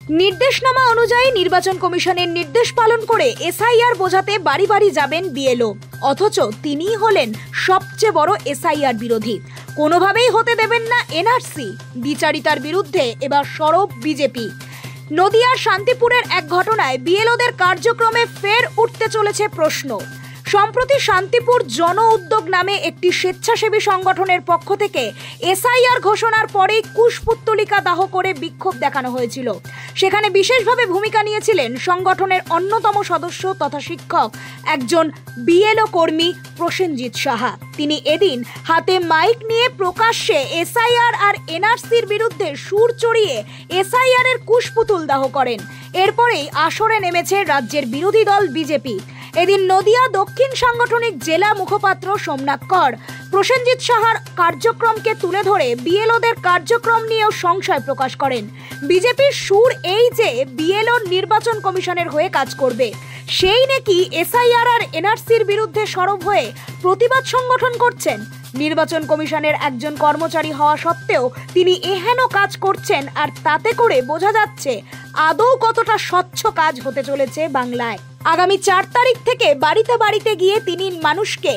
নির্দেশনামা অনুযায়ী নির্বাচন কমিশনের নির্দেশ পালন করে এসআইআর বোঝাতে বাড়ি বাড়ি যাবেন বিএলও, অথচ তিনিই হলেন সবচেয়ে বড় এসআইআর বিরোধী। কোনোভাবেই হতে দেবেন না এনআরসি। বিচারিতার বিরুদ্ধে এবার সরব বিজেপি। নদিয়ার শান্তিপুরের এক ঘটনায় বিএলওদের কার্যক্রমে ফের উঠতে চলেছে প্রশ্ন। সম্প্রতি শান্তিপুর জন উদ্যোগ নামে একটি স্বেচ্ছাসেবী সংগঠনের পক্ষ থেকে এসআইআর ঘোষণার পরেই কুশপুত্তলিকা দাহ করে বিক্ষোভ দেখানো হয়েছিল। সেখানে বিশেষভাবে ভূমিকা নিয়েছিলেন সংগঠনের অন্যতম সদস্য তথা শিক্ষক একজন বিএলও কর্মী প্রসেনজিৎ সাহা। তিনি এদিন হাতে মাইক নিয়ে প্রকাশ্যে এসআইআর আর এনআরসির বিরুদ্ধে সুর চড়িয়ে এসআইআর এর কুশপুতুল দাহ করেন। এরপরেই আসরে নেমেছে রাজ্যের বিরোধী দল বিজেপি। এদিন নদিয়া দক্ষিণ সাংগঠনিক জেলা মুখপাত্র সোমনাথ কর প্রসেনজিৎ সাহার কার্যক্রমকে তুলে ধরে বিএলওদের কার্যক্রম নিয়েও সংশয় প্রকাশ করেন। বিজেপির সুর এই যে বিএলও নির্বাচন কমিশনের হয়ে কাজ করবে, সেই নাকি এসআইআর আর এনআরসির বিরুদ্ধে সরব হয়ে প্রতিবাদ সংগঠন করছেন। নির্বাচন কমিশনের একজন কর্মচারী হওয়া সত্ত্বেও তিনি এহেন কাজ করছেন, আর তাতে করে বোঝা যাচ্ছে আদৌ কতটা স্বচ্ছ কাজ হতে চলেছে বাংলায়। আগামী 4 তারিখ থেকে বাড়িতে বাড়িতে গিয়ে তিনি মানুষকে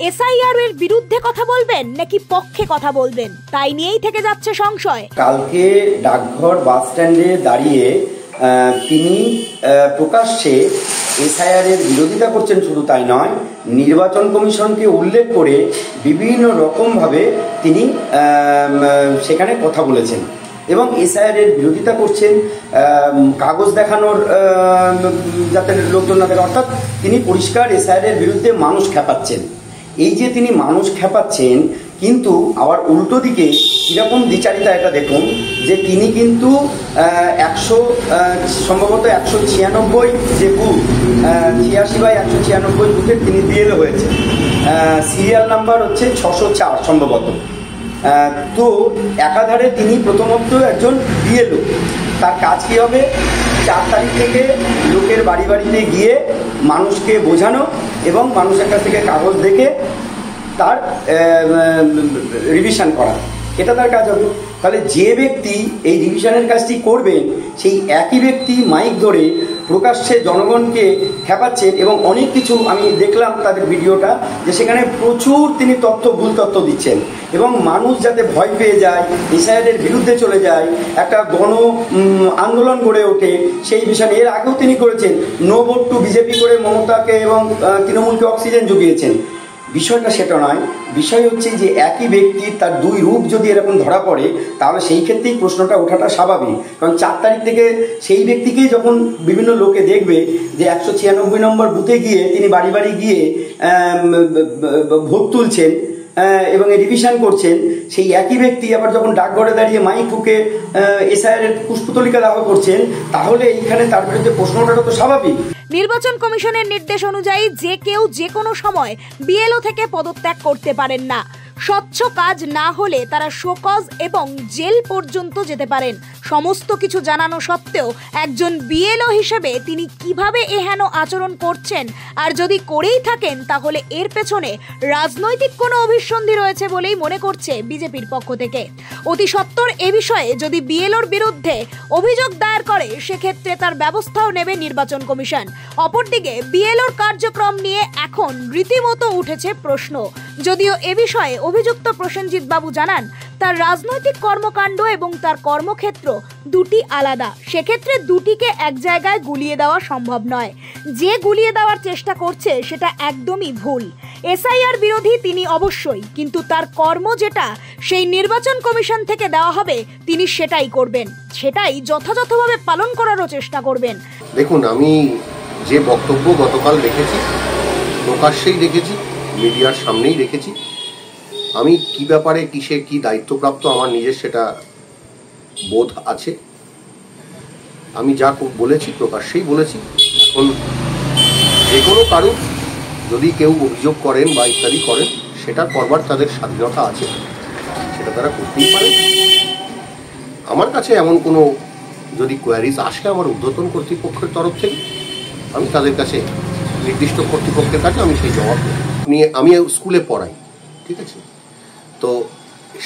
এসআইআর এর বিরুদ্ধে কথা বলবেন নাকি পক্ষে কথা বলবেন, তাই নিয়েই থেকে যাচ্ছে সংশয়। কালকে ডাকঘর বাস স্ট্যান্ডে দাঁড়িয়ে তিনি প্রকাশ্যে এসআইআর এর বিরোধিতা করছেন, শুধু তাই নয়, নির্বাচন কমিশনকে উল্লেখ করে বিভিন্ন রকমভাবে তিনি সেখানে কথা বলেছেন এবং এসআইআর এর বিরোধিতা করছেন। কাগজ দেখানোর যাতে লোকজন না দেখে, অর্থাৎ তিনি পরিষ্কার এসআইআর এর বিরুদ্ধে মানুষ খেপাচ্ছেন। এই যে তিনি মানুষ খেপাচ্ছেন, কিন্তু আবার উল্টো দিকে কীরকম দ্বিচারিতা এটা দেখুন যে তিনি কিন্তু সম্ভবত 196 যে বুথ, 86/196 বুথের তিনি বিএলও হয়েছে। সিরিয়াল নাম্বার হচ্ছে 604 সম্ভবত। তো একাধারে তিনি প্রথমত একজন বিএলও। তার কাজ কী হবে? 4 তারিখ থেকে লোকের বাড়ি বাড়িতে গিয়ে মানুষকে বোঝানো এবং মানুষের কাছ থেকে কাগজ দেখে তার রিভিশন করা, এটা তার কাজ হবে। তাহলে যে ব্যক্তি এই রিভিশনের কাজটি করবেন, সেই একই ব্যক্তি মাইক ধরে প্রকাশ্যে জনগণকে খেপাচ্ছেন এবং অনেক কিছু আমি দেখলাম তাদের ভিডিওটা, যে সেখানে প্রচুর তিনি ভুল তথ্য দিচ্ছেন এবং মানুষ যাতে ভয় পেয়ে যায়, এসআইআর এর বিরুদ্ধে চলে যায়, একটা গণ আন্দোলন গড়ে ওঠে, সেই বিষয়ে এর আগেও তিনি করেছেন। নো ভোট টু বিজেপি করে মমতাকে এবং তৃণমূলকে অক্সিজেন জুগিয়েছেন। বিষয়টা সেটা নয়, বিষয় হচ্ছে যে একই ব্যক্তির তার দুই রূপ যদি এরকম ধরা পড়ে, তাহলে সেই ক্ষেত্রেই প্রশ্নটা ওঠাটা স্বাভাবিক। কারণ 4 তারিখ থেকে সেই ব্যক্তিকেই যখন বিভিন্ন লোকে দেখবে যে 196 নম্বর বুথে গিয়ে তিনি বাড়ি বাড়ি গিয়ে ভোট তুলছেন এবং রিভিশন করছেন, সেই একই ব্যক্তি আবার যখন ডাকঘরে দাঁড়িয়ে মাইক ফুঁকে এসআইআর এর কুশপুতলিকা দাহ করছেন, তাহলে এইখানে তার বিরুদ্ধে প্রশ্ন ওঠাটা তো স্বাভাবিক। নির্বাচন কমিশনের নির্দেশ অনুযায়ী যে কেউ যে কোনো সময় বিএলও থেকে পদত্যাগ করতে পারেন না। স্বচ্ছ কাজ না হলে তারা শোকজ এবং জেল পর্যন্ত যেতে পারেন। সমস্ত কিছু জানানো সত্ত্বেও একজন বিএলও হিসেবে তিনি কিভাবে এহেন আচরণ করছেন, আর যদি করেই থাকেন তাহলে এর পেছনে রাজনৈতিক কোনো অভিসন্ধি রয়েছে বলেই মনে করছে বিজেপির পক্ষ থেকে। অতি সত্বর এ বিষয়ে যদি বিএলওর বিরুদ্ধে অভিযোগ দায়ের করে, সেক্ষেত্রে তার ব্যবস্থাও নেবে নির্বাচন কমিশন। অপরদিকে বিএলওর কার্যক্রম নিয়ে এখন রীতিমতো উঠেছে প্রশ্ন। যদিও এ বিষয়ে অভিযুক্ত প্রসেনজিৎ বাবু জানান, তার রাজনৈতিক কর্মকাণ্ড এবং তার কর্মক্ষেত্র দুটি আলাদা। সেক্ষেত্রে দুটিকে এক জায়গায় গুলিয়ে দেওয়া সম্ভব নয়। যে গুলিয়ে দেওয়ার চেষ্টা করছে সেটা একদমই ভুল। এসআইআর বিরোধী তিনি অবশ্যই, কিন্তু তার কর্ম যেটা সেই নির্বাচন কমিশন থেকে দেওয়া হবে, তিনি সেটাই করবেন, সেটাই যথাযথভাবে পালন করারও চেষ্টা করবেন। দেখুন, আমি যে বক্তব্য গতকাল রেখেছি, প্রকাশ্যেই রেখেছি, মিডিয়ার সামনেই রেখেছি। আমি কি ব্যাপারে কিসে কি দায়িত্বপ্রাপ্ত আমার নিজের সেটা বোধ আছে। আমি যা বলেছি প্রকাশ্যেই বলেছি। এখন যে কোনো কারণ যদি কেউ অভিযোগ করেন বা ইত্যাদি করেন, সেটা করবার তাদের স্বাধীনতা আছে, সেটা তারা করতেই পারে। আমার কাছে এমন কোনো যদি কোয়ারিজ আসে আমার ঊর্ধ্বতন কর্তৃপক্ষের তরফ থেকে, আমি তাদের কাছে নির্দিষ্ট কর্তৃপক্ষের কাছে আমি সেই জবাব নিয়ে, আমি স্কুলে পড়াই, ঠিক আছে? তো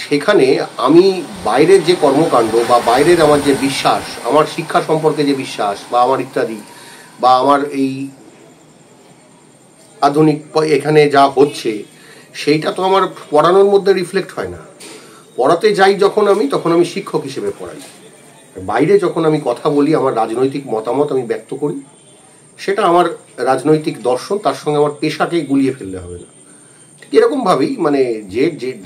সেখানে আমি বাইরের যে কর্মকাণ্ড বা বাইরের আমার যে বিশ্বাস, আমার শিক্ষা সম্পর্কে যে বিশ্বাস বা আমার ইত্যাদি বা আমার এই আধুনিক এখানে যা হচ্ছে সেইটা তো আমার পড়ানোর মধ্যে রিফ্লেক্ট হয় না। পড়াতে যাই যখন তখন আমি শিক্ষক হিসেবে পড়াই। বাইরে যখন আমি কথা বলি, আমার রাজনৈতিক মতামত আমি ব্যক্ত করি, সেটা আমার রাজনৈতিক দর্শন, তার সঙ্গে আমার পেশাকে গুলিয়ে ফেললে হবে না। ঠিক এরকমভাবেই মানে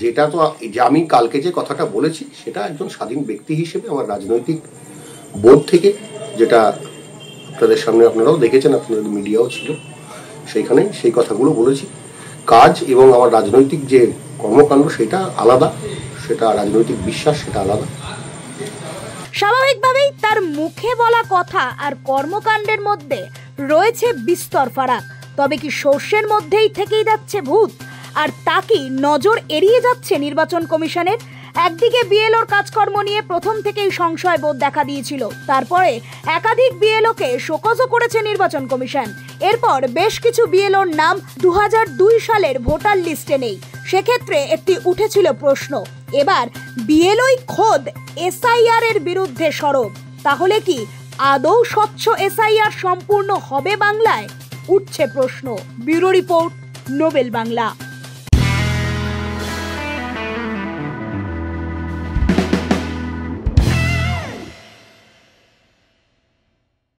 যেটা তো যে আমি কালকে যে কথাটা বলেছি সেটা একজন স্বাধীন ব্যক্তি হিসেবে আমার রাজনৈতিক বোধ থেকে, যেটা আপনাদের সামনে আপনারাও দেখেছেন, আপনাদের মিডিয়াও ছিল, সেইখানে সেই কথাগুলো বলেছি। কাজ এবং আমার রাজনৈতিক যে কর্মকাণ্ড সেটা আলাদা, সেটা রাজনৈতিক বিশ্বাস সেটা আলাদা। স্বাভাবিকভাবেই তার মুখে বলা কথা আর কর্মকাণ্ডের মধ্যে রয়েছে বিস্তর ফারাক। তবে কি সর্ষের মধ্যেই থেকেই যাচ্ছে ভূত? আর তা কি নজর এড়িয়ে যাচ্ছে নির্বাচন কমিশনের? একদিকে বিএলওর কাজকর্ম নিয়ে প্রথম থেকেই সংশয় বোধ দেখা দিয়েছিল, তারপরে একাধিক বিএলওকে শোকজও করেছে নির্বাচন কমিশন। এরপর বেশ কিছু বিএলওর নাম 2002 সালের ভোটার লিস্টে নেই। সেক্ষেত্রে একটি উঠেছিল প্রশ্ন, এবার বিএলওই খোদ এসআইআর এর বিরুদ্ধে সরব। তাহলে কি আদৌ স্বচ্ছ এসআইআর সম্পূর্ণ হবে বাংলায়? উঠছে প্রশ্ন। Bureau report, Nobel Bangla.